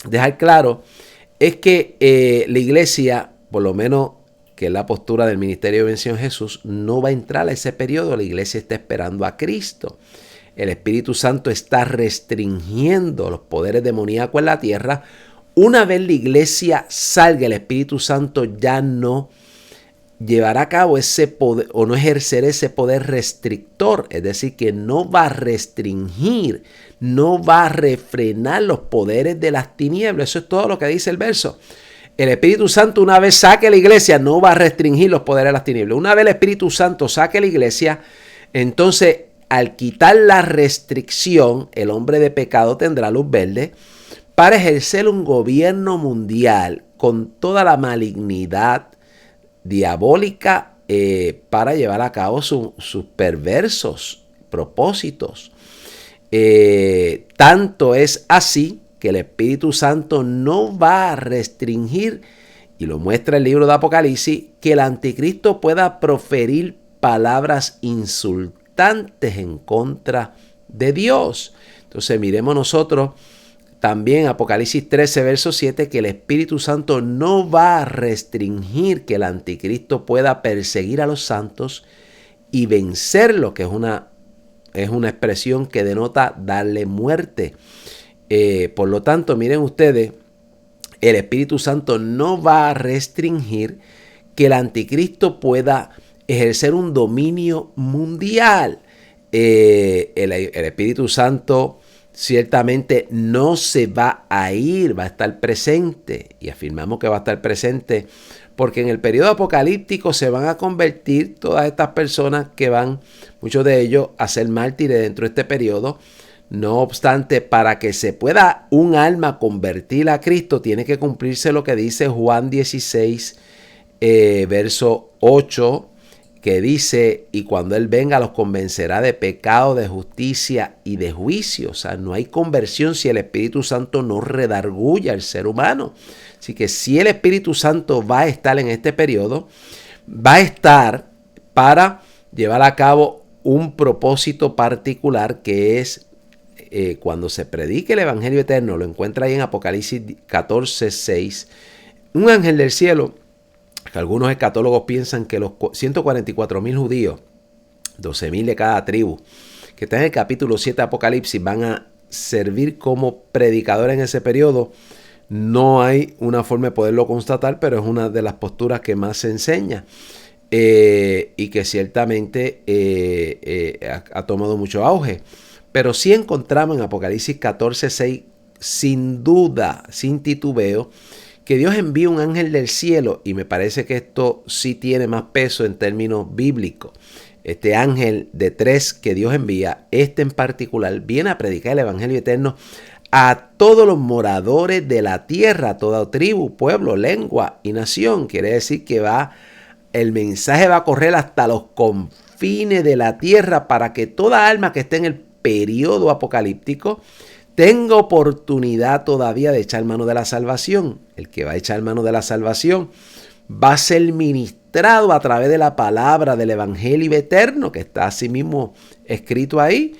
dejar claro es que la iglesia, por lo menos que es la postura del ministerio de Bendición Jesús, no va a entrar a ese periodo. La iglesia está esperando a Cristo. El Espíritu Santo está restringiendo los poderes demoníacos en la tierra. Una vez la iglesia salga, el Espíritu Santo ya no llevará a cabo ese poder o no ejercerá ese poder restrictor. Es decir, que no va a restringir, no va a refrenar los poderes de las tinieblas. Eso es todo lo que dice el verso. El Espíritu Santo, una vez saque la iglesia, no va a restringir los poderes de las tinieblas. Una vez el Espíritu Santo saque la iglesia, entonces al quitar la restricción, el hombre de pecado tendrá luz verde para ejercer un gobierno mundial con toda la malignidad diabólica para llevar a cabo sus perversos propósitos. Tanto es así que el Espíritu Santo no va a restringir, y lo muestra el libro de Apocalipsis, que el anticristo pueda proferir palabras insultantes en contra de Dios. Entonces miremos nosotros también Apocalipsis 13, verso 7, que el Espíritu Santo no va a restringir que el anticristo pueda perseguir a los santos y vencerlo, que es una expresión que denota darle muerte. Por lo tanto, miren ustedes, el Espíritu Santo no va a restringir que el anticristo pueda ejercer un dominio mundial. El Espíritu Santo ciertamente no se va a ir, va a estar presente, y afirmamos que va a estar presente porque en el periodo apocalíptico se van a convertir todas estas personas que van, muchos de ellos, a ser mártires dentro de este periodo. No obstante, para que se pueda un alma convertir a Cristo, tiene que cumplirse lo que dice Juan 16, verso 8, que dice: y cuando Él venga los convencerá de pecado, de justicia y de juicio. O sea, no hay conversión si el Espíritu Santo no redarguye al ser humano. Así que si el Espíritu Santo va a estar en este periodo, va a estar para llevar a cabo un propósito particular, que es cuando se predique el Evangelio eterno. Lo encuentra ahí en Apocalipsis 14, 6. Un ángel del cielo, que algunos escatólogos piensan que los 144,000 judíos, 12,000 de cada tribu, que está en el capítulo 7 de Apocalipsis, van a servir como predicadores en ese periodo. No hay una forma de poderlo constatar, pero es una de las posturas que más se enseña y que ciertamente ha tomado mucho auge. Pero sí encontramos en Apocalipsis 14, 6, sin duda, sin titubeo, que Dios envía un ángel del cielo, y me parece que esto sí tiene más peso en términos bíblicos. Este ángel de 3 que Dios envía, este en particular, viene a predicar el Evangelio eterno a todos los moradores de la tierra, a toda tribu, pueblo, lengua y nación. Quiere decir que el mensaje va a correr hasta los confines de la tierra para que toda alma que esté en el periodo apocalíptico tenga oportunidad todavía de echar mano de la salvación. El que va a echar mano de la salvación va a ser ministrado a través de la palabra del Evangelio eterno, que está así mismo escrito ahí.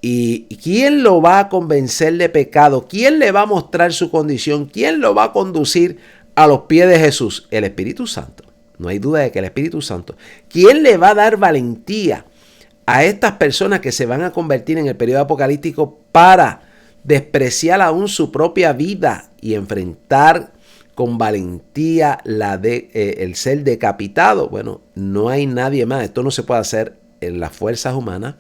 ¿Y quién lo va a convencer de pecado? ¿Quién le va a mostrar su condición? ¿Quién lo va a conducir a los pies de Jesús? El Espíritu Santo. No hay duda de que el Espíritu Santo. ¿Quién le va a dar valentía a estas personas que se van a convertir en el periodo apocalíptico para despreciar aún su propia vida y enfrentar con valentía el ser decapitado? Bueno, no hay nadie más. Esto no se puede hacer en las fuerzas humanas,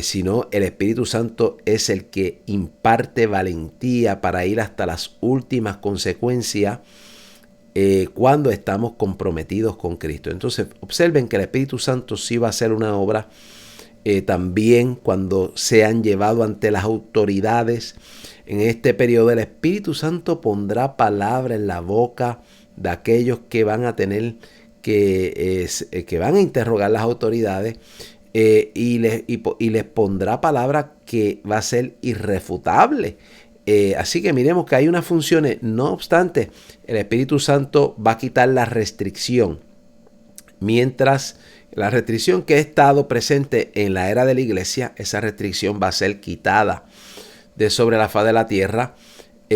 sino el Espíritu Santo es el que imparte valentía para ir hasta las últimas consecuencias cuando estamos comprometidos con Cristo. Entonces observen que el Espíritu Santo sí va a hacer una obra también cuando sean llevados ante las autoridades. En este periodo el Espíritu Santo pondrá palabra en la boca de aquellos que van a tener que van a interrogar las autoridades, y les pondrá palabra que va a ser irrefutable. Así que miremos que hay unas funciones. No obstante, el Espíritu Santo va a quitar la restricción. Mientras la restricción que ha estado presente en la era de la iglesia, esa restricción va a ser quitada de sobre la faz de la tierra.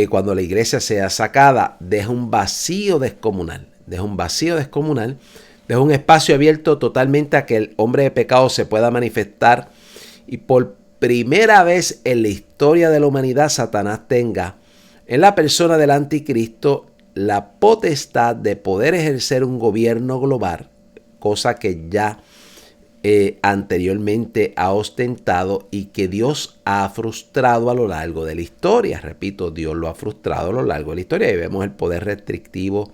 Cuando la iglesia sea sacada, deja un vacío descomunal. Deja un espacio abierto totalmente a que el hombre de pecado se pueda manifestar, y por primera vez en la historia de la humanidad Satanás tenga en la persona del anticristo la potestad de poder ejercer un gobierno global, cosa que ya anteriormente ha ostentado y que Dios ha frustrado a lo largo de la historia. Repito, Dios lo ha frustrado a lo largo de la historia, y vemos el poder restrictivo,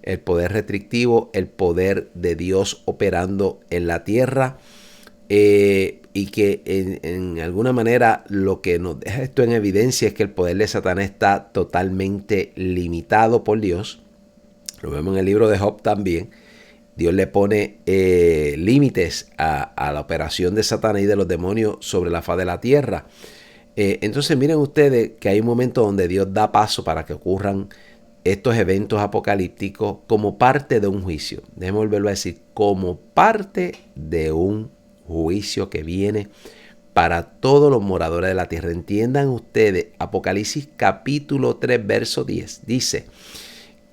el poder de Dios operando en la tierra, y que en alguna manera lo que nos deja esto en evidencia es que el poder de Satanás está totalmente limitado por Dios. Lo vemos en el libro de Job también. Dios le pone límites a la operación de Satanás y de los demonios sobre la faz de la tierra. Entonces miren ustedes que hay un momento donde Dios da paso para que ocurran estos eventos apocalípticos como parte de un juicio. Déjenme volverlo a decir, como parte de un juicio que viene para todos los moradores de la tierra. Entiendan ustedes, Apocalipsis capítulo 3, verso 10, dice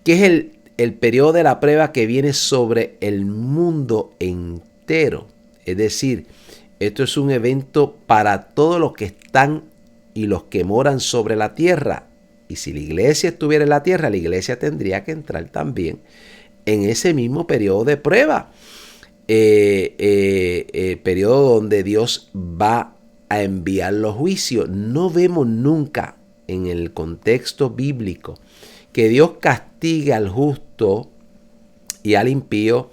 que es el periodo de la prueba que viene sobre el mundo entero. Es decir, esto es un evento para todos los que están y los que moran sobre la tierra. Y si la iglesia estuviera en la tierra, la iglesia tendría que entrar también en ese mismo periodo de prueba. Periodo donde Dios va a enviar los juicios. No vemos nunca en el contexto bíblico que Dios castigue al justo y al impío,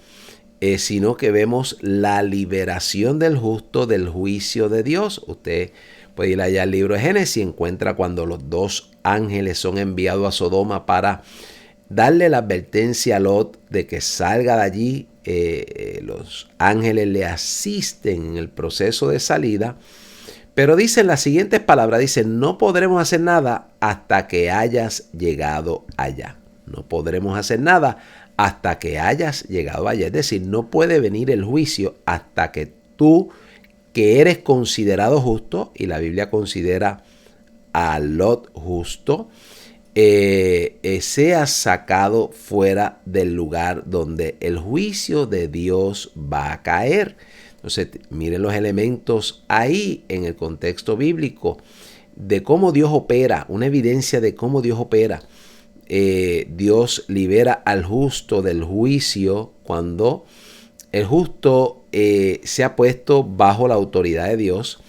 sino que vemos la liberación del justo del juicio de Dios. Usted puede ir allá al libro de Génesis y encuentra cuando los dos ángeles son enviados a Sodoma para darle la advertencia a Lot de que salga de allí. Los ángeles le asisten en el proceso de salida, pero dicen las siguientes palabras, dicen: no podremos hacer nada hasta que hayas llegado allá. No podremos hacer nada hasta que hayas llegado allá. Es decir, no puede venir el juicio hasta que tú, que eres considerado justo, y la Biblia considera a Lot justo, sea sacado fuera del lugar donde el juicio de Dios va a caer. Entonces, miren los elementos ahí en el contexto bíblico de cómo Dios opera, una evidencia de cómo Dios opera. Dios libera al justo del juicio cuando el justo se ha puesto bajo la autoridad de Dios.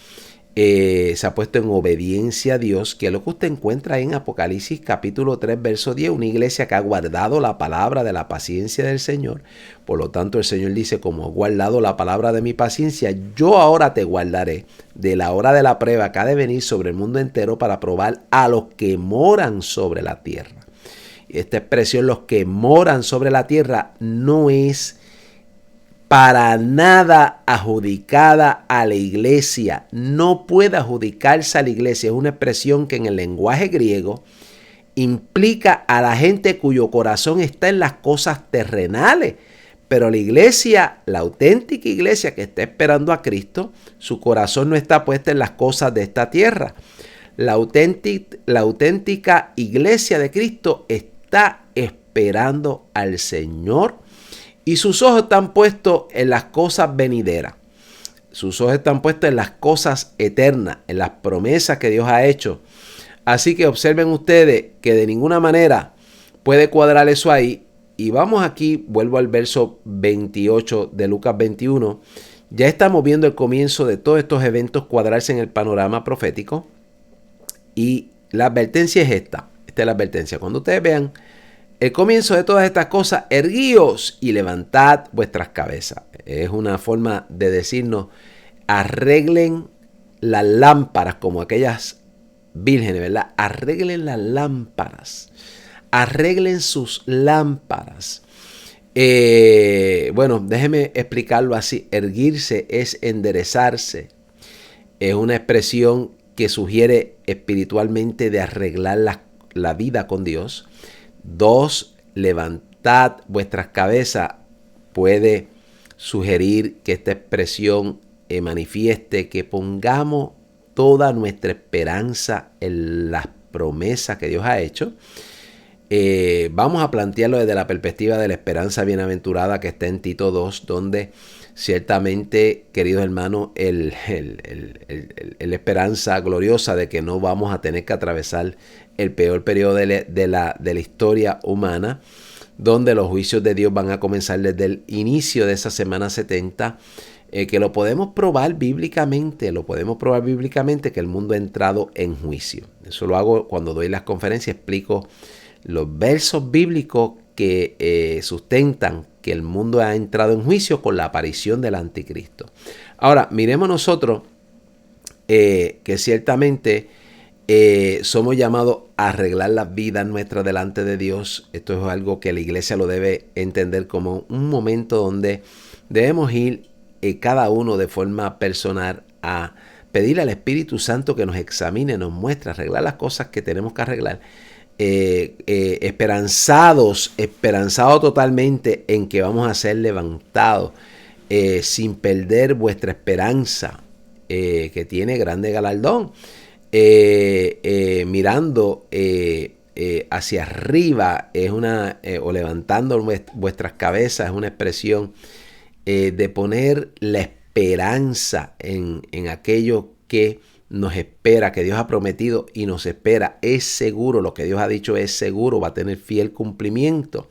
Se ha puesto en obediencia a Dios, que es lo que usted encuentra en Apocalipsis capítulo 3, verso 10, una iglesia que ha guardado la palabra de la paciencia del Señor. Por lo tanto, el Señor dice: como he guardado la palabra de mi paciencia, yo ahora te guardaré de la hora de la prueba que ha de venir sobre el mundo entero para probar a los que moran sobre la tierra. Esta expresión, los que moran sobre la tierra, no es para nada adjudicada a la iglesia. No puede adjudicarse a la iglesia. Es una expresión que en el lenguaje griego implica a la gente cuyo corazón está en las cosas terrenales. Pero la iglesia, la auténtica iglesia que está esperando a Cristo, su corazón no está puesto en las cosas de esta tierra. La auténtica iglesia de Cristo está esperando al Señor. Y sus ojos están puestos en las cosas venideras. Sus ojos están puestos en las cosas eternas, en las promesas que Dios ha hecho. Así que observen ustedes que de ninguna manera puede cuadrar eso ahí. Y vamos aquí, vuelvo al verso 28 de Lucas 21. Ya estamos viendo el comienzo de todos estos eventos cuadrarse en el panorama profético. Y la advertencia es esta. Esta es la advertencia. Cuando ustedes vean el comienzo de todas estas cosas, erguíos y levantad vuestras cabezas. Es una forma de decirnos, arreglen las lámparas como aquellas vírgenes, ¿verdad? Arreglen las lámparas. Arreglen sus lámparas. Bueno, déjeme explicarlo así. Erguirse es enderezarse. Es una expresión que sugiere espiritualmente de arreglar la vida con Dios. 2, levantad vuestras cabezas. Puede sugerir que esta expresión manifieste que pongamos toda nuestra esperanza en las promesas que Dios ha hecho. Vamos a plantearlo desde la perspectiva de la esperanza bienaventurada que está en Tito 2, donde ciertamente, queridos hermanos, la esperanza gloriosa de que no vamos a tener que atravesar el peor periodo de la historia humana, donde los juicios de Dios van a comenzar desde el inicio de esa semana 70, que lo podemos probar bíblicamente, que el mundo ha entrado en juicio. Eso lo hago cuando doy las conferencias, explico los versos bíblicos que sustentan que el mundo ha entrado en juicio con la aparición del anticristo. Ahora, miremos nosotros que ciertamente somos llamados a arreglar las vidas nuestras delante de Dios. Esto es algo que la iglesia lo debe entender como un momento donde debemos ir cada uno de forma personal a pedirle al Espíritu Santo que nos examine, nos muestre, arreglar las cosas que tenemos que arreglar. Esperanzados totalmente en que vamos a ser levantados, sin perder vuestra esperanza, que tiene grande galardón, mirando hacia arriba, es o levantando vuestras cabezas, es una expresión de poner la esperanza en aquello que nos espera, que Dios ha prometido y nos espera. Es seguro, lo que Dios ha dicho es seguro, va a tener fiel cumplimiento.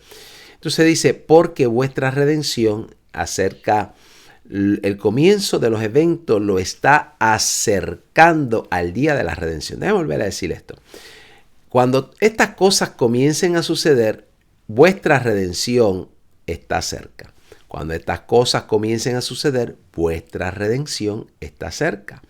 Entonces dice, porque vuestra redención acerca, el comienzo de los eventos lo está acercando al día de la redención. Déjame volver a decir esto. Cuando estas cosas comiencen a suceder, vuestra redención está cerca. Cuando estas cosas comiencen a suceder, vuestra redención está cerca.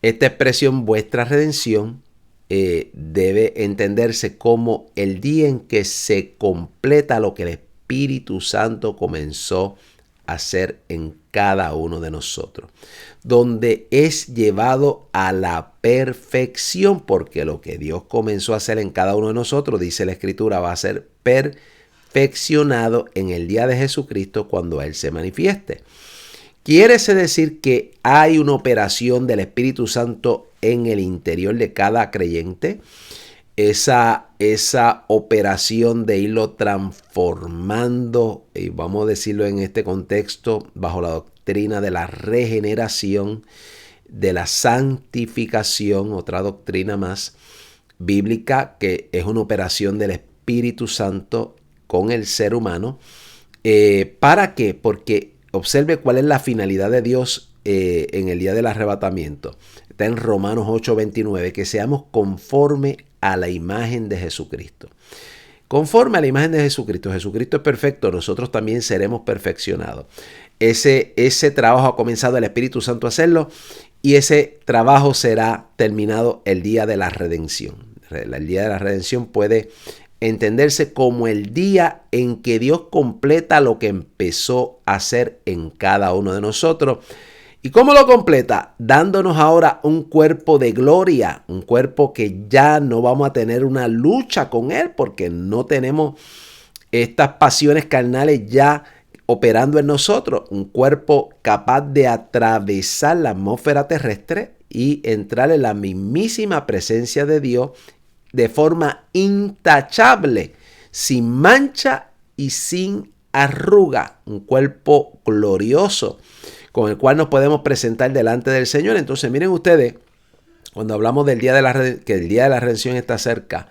Esta expresión, vuestra redención, debe entenderse como el día en que se completa lo que el Espíritu Santo comenzó a hacer en cada uno de nosotros, donde es llevado a la perfección, porque lo que Dios comenzó a hacer en cada uno de nosotros, dice la Escritura, va a ser perfeccionado en el día de Jesucristo cuando Él se manifieste. Quiere decir que hay una operación del Espíritu Santo en el interior de cada creyente. Esa operación de irlo transformando, y vamos a decirlo en este contexto, bajo la doctrina de la regeneración, de la santificación, otra doctrina más bíblica, que es una operación del Espíritu Santo con el ser humano. ¿Para qué? Porque observe cuál es la finalidad de Dios en el día del arrebatamiento. Está en Romanos 8:29, que seamos conforme a la imagen de Jesucristo. Conforme a la imagen de Jesucristo. Jesucristo es perfecto, nosotros también seremos perfeccionados. Ese trabajo ha comenzado el Espíritu Santo a hacerlo, y ese trabajo será terminado el día de la redención. El día de la redención puede entenderse como el día en que Dios completa lo que empezó a hacer en cada uno de nosotros. ¿Y cómo lo completa? Dándonos ahora un cuerpo de gloria, un cuerpo que ya no vamos a tener una lucha con Él, porque no tenemos estas pasiones carnales ya operando en nosotros. Un cuerpo capaz de atravesar la atmósfera terrestre y entrar en la mismísima presencia de Dios de forma intachable, sin mancha y sin arruga. Un cuerpo glorioso con el cual nos podemos presentar delante del Señor. Entonces, miren ustedes, cuando hablamos del día de que el día de la redención está cerca,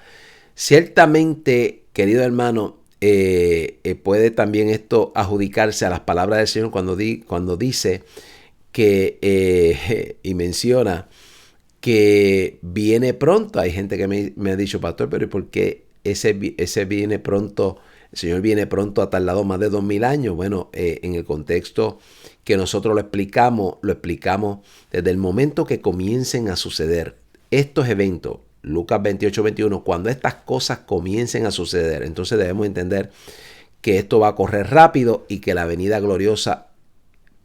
ciertamente, querido hermano, puede también esto adjudicarse a las palabras del Señor cuando dice que, y menciona que viene pronto. Hay gente que me ha dicho, pastor, pero ¿por qué ese viene pronto? El Señor viene pronto, ha tardado más de 2000 años. Bueno, en el contexto que nosotros lo explicamos desde el momento que comiencen a suceder estos eventos. Lucas 28-21, cuando estas cosas comiencen a suceder, entonces debemos entender que esto va a correr rápido y que la venida gloriosa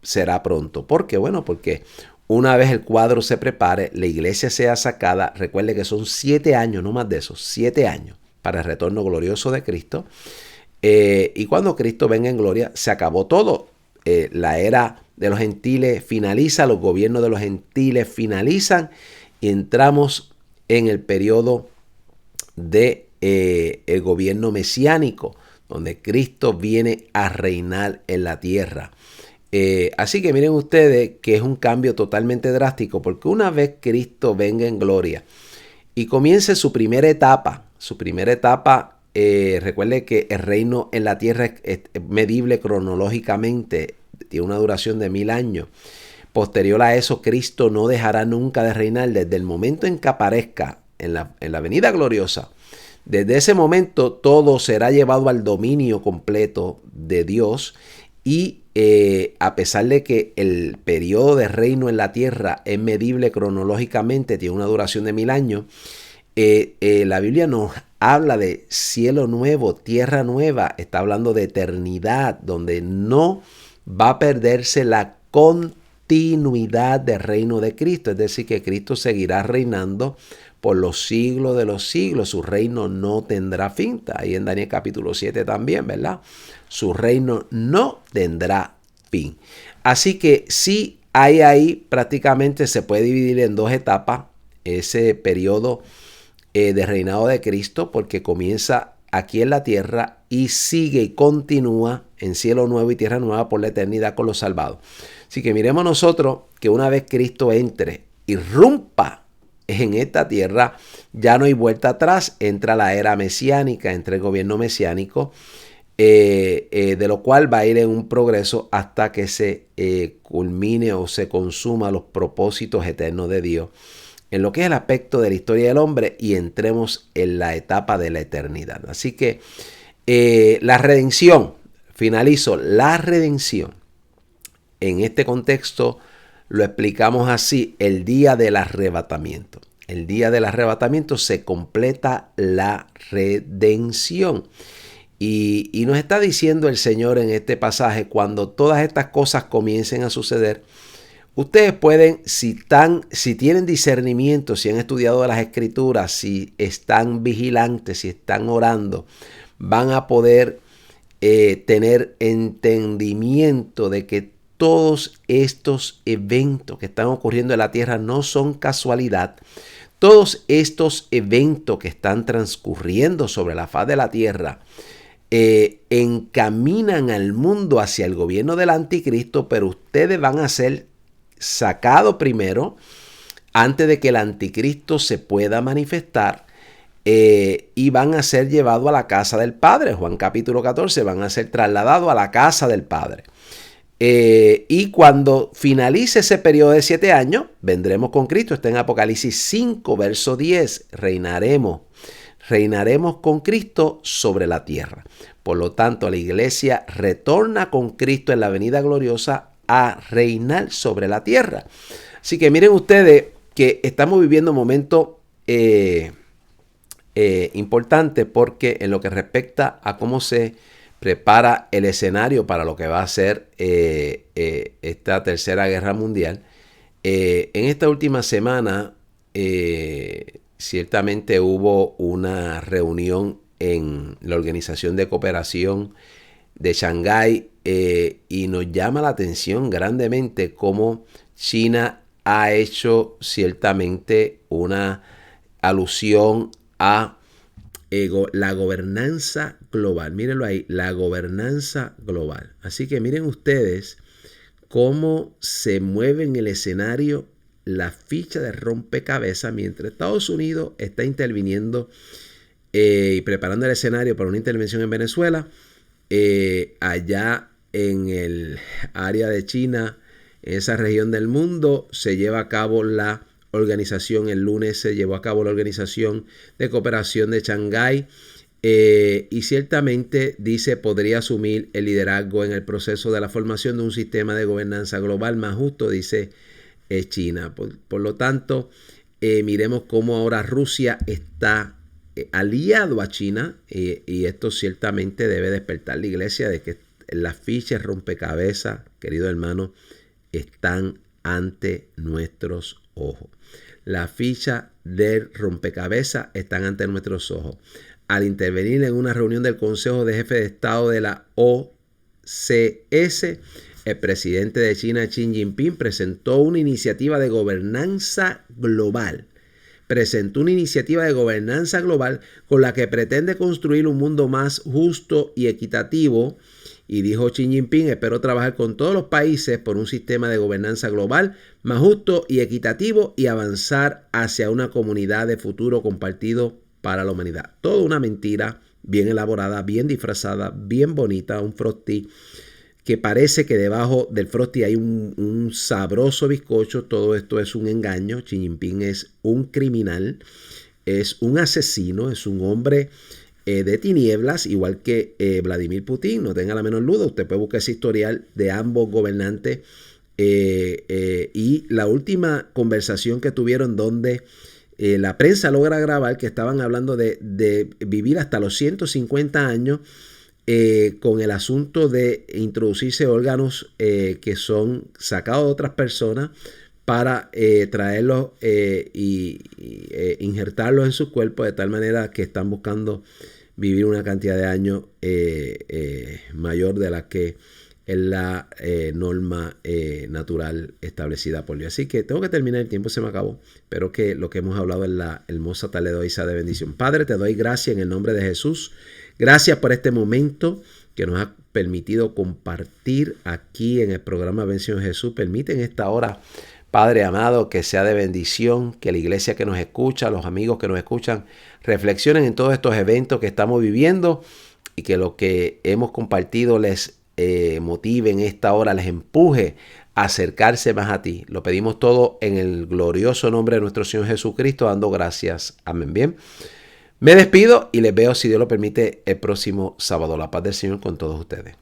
será pronto. ¿Por qué? Bueno, porque una vez el cuadro se prepare, la iglesia sea sacada. Recuerde que son 7 años, no más de eso, 7 años para el retorno glorioso de Cristo. Y cuando Cristo venga en gloria, se acabó todo. La era de los gentiles finaliza, los gobiernos de los gentiles finalizan y entramos en el periodo de el gobierno mesiánico, donde Cristo viene a reinar en la tierra. Así que miren ustedes que es un cambio totalmente drástico, porque una vez Cristo venga en gloria y comience su primera etapa, recuerde que el reino en la tierra es medible cronológicamente, tiene una duración de 1000 años. Posterior a eso, Cristo no dejará nunca de reinar desde el momento en que aparezca en la venida gloriosa. Desde ese momento todo será llevado al dominio completo de Dios y a pesar de que el periodo de reino en la tierra es medible cronológicamente, tiene una duración de 1000 años, la Biblia nos habla de cielo nuevo, tierra nueva, está hablando de eternidad, donde no va a perderse la continuidad del reino de Cristo, es decir, que Cristo seguirá reinando por los siglos de los siglos, su reino no tendrá fin. Ahí en Daniel capítulo 7 también, ¿verdad? Su reino no tendrá fin. Así que sí hay ahí, prácticamente se puede dividir en 2 etapas ese periodo de reinado de Cristo, porque comienza aquí en la tierra y sigue y continúa en cielo nuevo y tierra nueva por la eternidad con los salvados. Así que miremos nosotros que una vez Cristo entre, irrumpa en esta tierra, ya no hay vuelta atrás, entra la era mesiánica, entra el gobierno mesiánico, de lo cual va a ir en un progreso hasta que se culmine o se consuma los propósitos eternos de Dios en lo que es el aspecto de la historia del hombre y entremos en la etapa de la eternidad. Así que la redención, finalizo, la redención en este contexto lo explicamos así: el día del arrebatamiento. El día del arrebatamiento se completa la redención. Y nos está diciendo el Señor en este pasaje, cuando todas estas cosas comiencen a suceder, ustedes pueden, si tienen discernimiento, si han estudiado las Escrituras, si están vigilantes, si están orando, van a poder tener entendimiento de que todos estos eventos que están ocurriendo en la tierra no son casualidad. Todos estos eventos que están transcurriendo sobre la faz de la tierra encaminan al mundo hacia el gobierno del anticristo, pero ustedes van a ser sacados primero antes de que el anticristo se pueda manifestar, y van a ser llevados a la casa del Padre. Juan capítulo 14, van a ser trasladados a la casa del Padre. Y cuando finalice ese periodo de 7 años, vendremos con Cristo. Está en Apocalipsis 5, verso 10. Reinaremos con Cristo sobre la tierra. Por lo tanto, la iglesia retorna con Cristo en la venida gloriosa a reinar sobre la tierra. Así que miren ustedes que estamos viviendo un momento importante, porque en lo que respecta a cómo se prepara el escenario para lo que va a ser esta tercera guerra mundial, en esta última semana ciertamente hubo una reunión en la Organización de Cooperación de Shanghái, y nos llama la atención grandemente cómo China ha hecho ciertamente una alusión a la gobernanza global. Mírenlo ahí, la gobernanza global. Así que miren ustedes cómo se mueve en el escenario la ficha de rompecabezas mientras Estados Unidos está interviniendo y preparando el escenario para una intervención en Venezuela. Allá en el área de China, en esa región del mundo, se lleva a cabo la organización, el lunes se llevó a cabo la Organización de Cooperación de Shanghái, y ciertamente dice podría asumir el liderazgo en el proceso de la formación de un sistema de gobernanza global más justo, dice China. Por lo tanto, miremos cómo ahora Rusia está aliado a China, y esto ciertamente debe despertar la iglesia de que las fichas rompecabezas, querido hermano, están ante nuestros ojos. Las fichas del rompecabezas están ante nuestros ojos. Al intervenir en una reunión del Consejo de Jefes de Estado de la OCS, el presidente de China, Xi Jinping, presentó una iniciativa de gobernanza global. Con la que pretende construir un mundo más justo y equitativo. Y dijo Xi Jinping: espero trabajar con todos los países por un sistema de gobernanza global más justo y equitativo y avanzar hacia una comunidad de futuro compartido para la humanidad. Toda una mentira bien elaborada, bien disfrazada, bien bonita, un frosty que parece que debajo del frosty hay un sabroso bizcocho. Todo esto es un engaño. Xi Jinping es un criminal, es un asesino, es un hombre de tinieblas, igual que Vladimir Putin. No tenga la menor duda, usted puede buscar ese historial de ambos gobernantes, y la última conversación que tuvieron donde la prensa logra grabar que estaban hablando de vivir hasta los 150 años, con el asunto de introducirse órganos que son sacados de otras personas para traerlos y injertarlos en su cuerpo, de tal manera que están buscando vivir una cantidad de años mayor de la que es la norma natural establecida por Dios. Así que tengo que terminar, el tiempo se me acabó. Espero que lo que hemos hablado en la hermosa tarde de hoy sea de bendición. Padre, te doy gracias en el nombre de Jesús. Gracias por este momento que nos ha permitido compartir aquí en el programa Bendición Jesús. Permite en esta hora, Padre amado, que sea de bendición, que la iglesia que nos escucha, los amigos que nos escuchan, reflexionen en todos estos eventos que estamos viviendo, y que lo que hemos compartido les motive en esta hora, les empuje a acercarse más a ti. Lo pedimos todo en el glorioso nombre de nuestro Señor Jesucristo, dando gracias. Amén. Bien. Me despido y les veo, si Dios lo permite, el próximo sábado. La paz del Señor con todos ustedes.